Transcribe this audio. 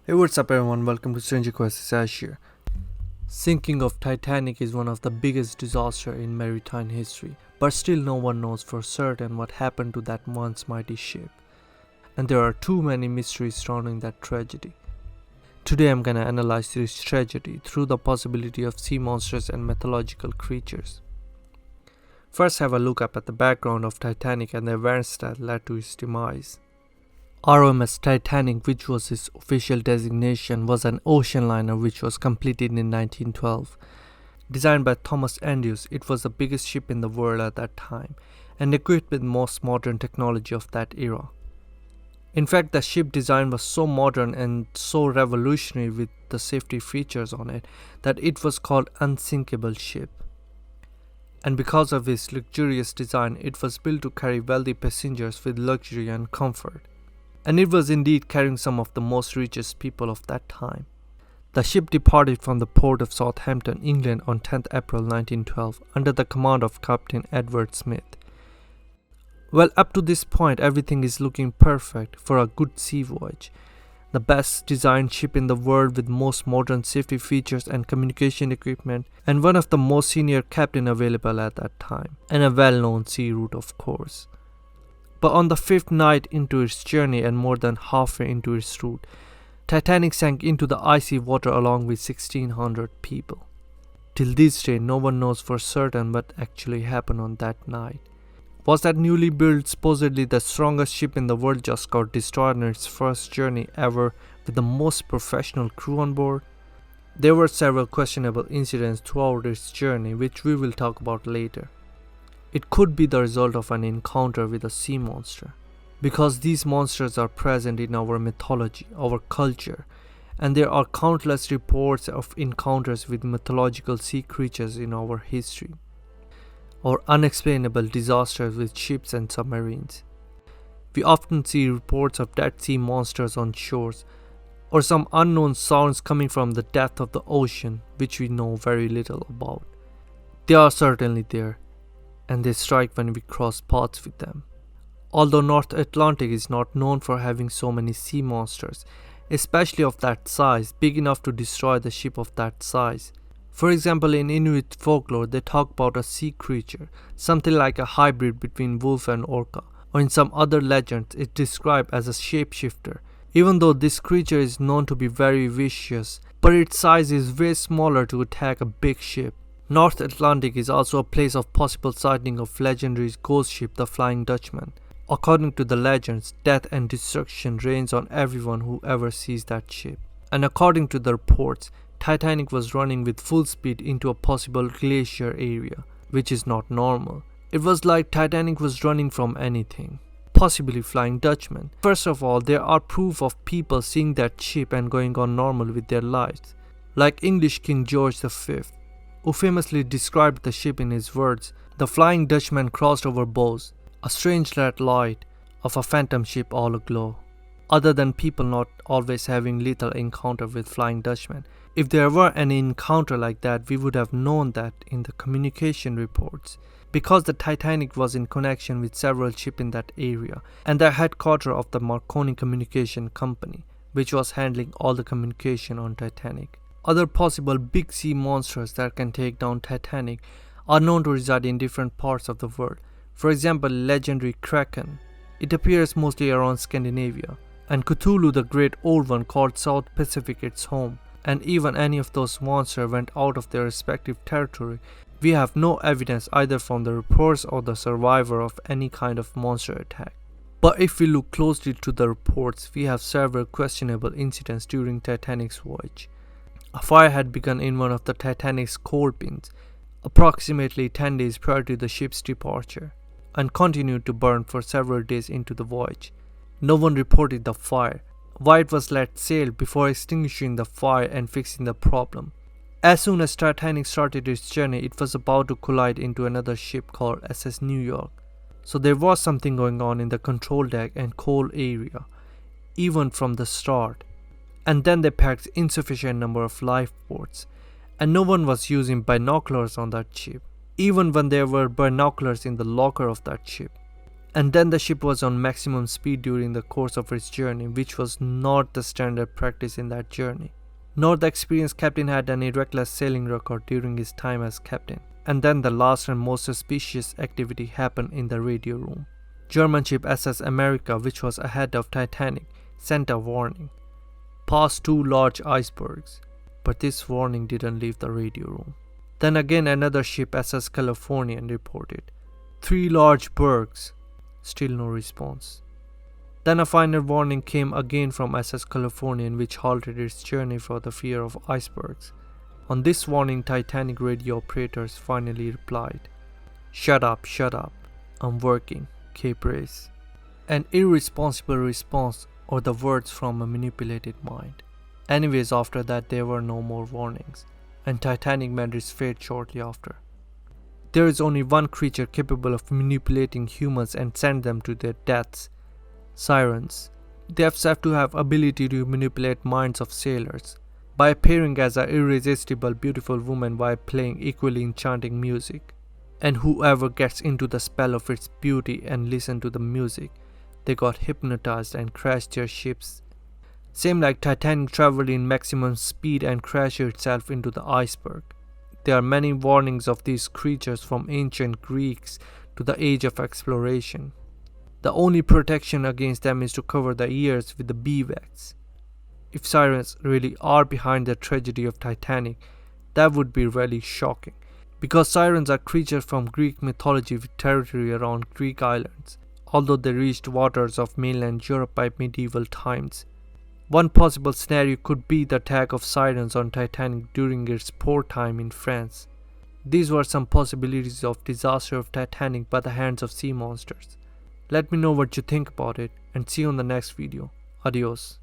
Hey, what's up, everyone? Welcome to Stranger Quests. Ash here. Sinking of Titanic is one of the biggest disasters in maritime history, but still no one knows for certain what happened to that once mighty ship. And there are too many mysteries surrounding that tragedy. Today I'm gonna analyze this tragedy through the possibility of sea monsters and mythological creatures. First, have a look up at the background of Titanic and the events that led to its demise. RMS Titanic, which was its official designation, was an ocean liner which was completed in 1912. Designed by Thomas Andrews, it was the biggest ship in the world at that time and equipped with most modern technology of that era. In fact, the ship design was so modern and so revolutionary with the safety features on it that it was called unsinkable ship. And because of its luxurious design, it was built to carry wealthy passengers with luxury and comfort. And it was indeed carrying some of the most richest people of that time. The ship departed from the port of Southampton, England on 10th April 1912 under the command of Captain Edward Smith. Well, up to this point everything is looking perfect for a good sea voyage. The best designed ship in the world with most modern safety features and communication equipment, and one of the most senior captain available at that time, and a well-known sea route of course. But on the fifth night into its journey and more than halfway into its route, Titanic sank into the icy water along with 1,600 people. Till this day, no one knows for certain what actually happened on that night. Was that newly built, supposedly the strongest ship in the world, just got destroyed on its first journey ever with the most professional crew on board? There were several questionable incidents throughout its journey, which we will talk about later. It could be the result of an encounter with a sea monster, because these monsters are present in our mythology, our culture, and there are countless reports of encounters with mythological sea creatures in our history, or unexplainable disasters with ships and submarines. We often see reports of dead sea monsters on shores, or some unknown sounds coming from the depth of the ocean which we know very little about. They are certainly there, and they strike when we cross paths with them. Although North Atlantic is not known for having so many sea monsters, especially of that size, big enough to destroy the ship of that size. For example, in Inuit folklore they talk about a sea creature, something like a hybrid between wolf and orca, or in some other legends it's described as a shapeshifter. Even though this creature is known to be very vicious, but its size is way smaller to attack a big ship. North Atlantic is also a place of possible sighting of legendary ghost ship, the Flying Dutchman. According to the legends, death and destruction reigns on everyone who ever sees that ship. And according to the reports, Titanic was running with full speed into a possible glacier area, which is not normal. It was like Titanic was running from anything, possibly Flying Dutchman. First of all, there are proof of people seeing that ship and going on normal with their lives, like English King George V, who famously described the ship in his words, "The Flying Dutchman crossed over bows, a strange red light of a phantom ship all aglow." Other than people not always having lethal encounter with Flying Dutchman, if there were any encounter like that, we would have known that in the communication reports, because the Titanic was in connection with several ships in that area and the headquarters of the Marconi Communication Company, which was handling all the communication on Titanic. Other possible big sea monsters that can take down Titanic are known to reside in different parts of the world. For example, legendary Kraken. It appears mostly around Scandinavia, and Cthulhu, the great old one, called South Pacific its home. And even any of those monsters went out of their respective territory. We have no evidence either from the reports or the survivor of any kind of monster attack. But if we look closely to the reports, we have several questionable incidents during Titanic's voyage. A fire had begun in one of the Titanic's coal bins, approximately 10 days prior to the ship's departure, and continued to burn for several days into the voyage. No one reported the fire, why it was let sail before extinguishing the fire and fixing the problem. As soon as Titanic started its journey, it was about to collide into another ship called SS New York. So there was something going on in the control deck and coal area, even from the start. And then they packed insufficient number of lifeboats, and no one was using binoculars on that ship, even when there were binoculars in the locker of that ship. And then the ship was on maximum speed during the course of its journey, which was not the standard practice in that journey. Nor the experienced captain had any reckless sailing record during his time as captain. And then the last and most suspicious activity happened in the radio room. German ship SS America, which was ahead of Titanic, sent a warning. Past 2 large icebergs. But this warning didn't leave the radio room. Then again another ship SS Californian reported 3 large bergs. Still no response. Then a final warning came again from SS Californian, which halted its journey for the fear of icebergs. On this warning, Titanic radio operators finally replied, shut up, I'm working, Cape Race." An irresponsible response, or the words from a manipulated mind. Anyways, after that there were no more warnings, and Titanic met its fate shortly after. There is only one creature capable of manipulating humans and send them to their deaths: sirens. They have said to have ability to manipulate minds of sailors by appearing as an irresistible beautiful woman while playing equally enchanting music. And whoever gets into the spell of its beauty and listen to the music, they got hypnotized and crashed their ships. Same like Titanic traveled in maximum speed and crashed itself into the iceberg. There are many warnings of these creatures from ancient Greeks to the age of exploration. The only protection against them is to cover the ears with the beeswax. If sirens really are behind the tragedy of Titanic, that would be really shocking. Because sirens are creatures from Greek mythology with territory around Greek islands, although they reached waters of mainland Europe by medieval times. One possible scenario could be the attack of sirens on Titanic during its port time in France. These were some possibilities of disaster of Titanic by the hands of sea monsters. Let me know what you think about it, and see you on the next video. Adios.